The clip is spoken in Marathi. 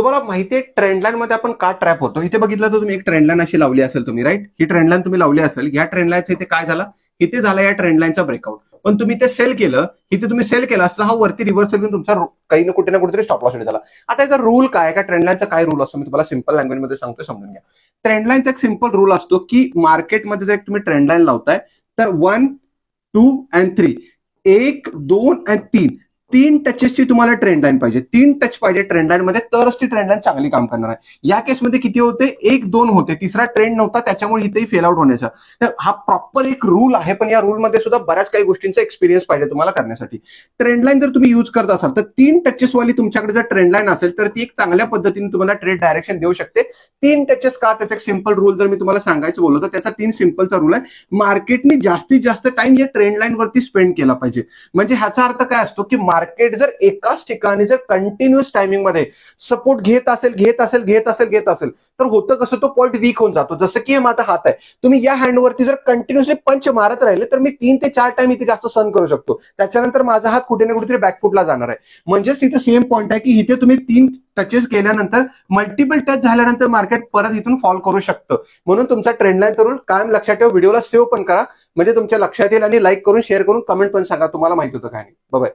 तुम्हाला माहिती आहे ट्रेंड लाईन मध्ये आपण का ट्रॅप होतो? इथे बघितलं तर तुम्ही एक ट्रेंड लाईन अशी लावली असेल तुम्ही, राईट? ही ट्रेंड लाईन तुम्ही लावली असेल. या ट्रेंड लाईनचं इथे काय झालं? इथे झाला या ट्रेंड लाईनचा ब्रेकआउट. पण तुम्ही ते सेल केलं, इथे तुम्ही सेल केला असता हा वरती रिव्हर्स घेऊन तुमचा काही ना कुठेतरी स्टॉप लॉस झाला. आता याचा रूल काय का ट्रेंड लाईनचा काय रूल असतो मी तुम्हाला सिंपल लँग्वेजमध्ये सांगतो, समजून घ्या. ट्रेंड लाईनचा एक सिंपल रूल असतो की मार्केटमध्ये जर तुम्ही ट्रेंड लाईन लावताय तर 1, 2 अँड 3, 1, 2 आणि 3 तीन टचेसची तुम्हाला ट्रेंड लाईन पाहिजे. 3 टच पाहिजे ट्रेंड लाईन मध्ये, तरच ती ट्रेंड लाईन चांगली काम करणार आहे. या केसमध्ये किती होते? 1, 2 होते, तिसरा ट्रेंड नव्हता, त्याच्यामुळे इथेही फेल आउट होण्याचा. तर हा प्रॉपर एक रूल आहे, पण या रूलमध्ये सुद्धा बऱ्याच काही गोष्टींचा एक्सपिरियन्स पाहिजे तुम्हाला करण्यासाठी. ट्रेंड लाईन जर तुम्ही यूज करत असाल तर 3 टचेस वाली तुमच्याकडे जर ट्रेंड लाईन असेल तर ती एक चांगल्या पद्धतीने तुम्हाला ट्रेड डायरेक्शन देऊ शकते. 3 टचेस का? त्याचा एक सिंपल रूल जर मी तुम्हाला सांगायचं बोललो तर त्याचा 3 सिंपलचा रूल आहे. मार्केटने जास्तीत जास्त टाइम या ट्रेंड लाईन वरती स्पेंड केला पाहिजे. म्हणजे ह्याचा अर्थ काय असतो की मार्केट जर एकाच ठिकाणी जर कंटिन्युअस टायमिंग मध्ये सपोर्ट घेत असेल तर होतं कसं, तो पॉईंट वीक होऊन जातो. जसं की माझा हात आहे, तुम्ही या हँडवरती जर कंटिन्युअसली पंच मारत राहिले तर मी 3 ते 4 टाइम इथे जास्त सहन करू शकतो. त्याच्यानंतर माझा हात कुठे ना कुठेतरी बॅकफुटला जाणार आहे. म्हणजेच तिथे सेम पॉईंट आहे की इथे तुम्ही 3 टचेस केल्यानंतर मल्टिपल टच झाल्यानंतर मार्केट परत इथून फॉल करू शकतं. म्हणून तुमचा ट्रेंड लाईनचा रूल कायम लक्षात ठेवा. व्हिडिओला सेव्ह पण करा म्हणजे तुमच्या लक्षात येईल, आणि लाईक करून शेअर करून कमेंट पण सांगा तुम्हाला माहिती होतं काय नाही. बाय.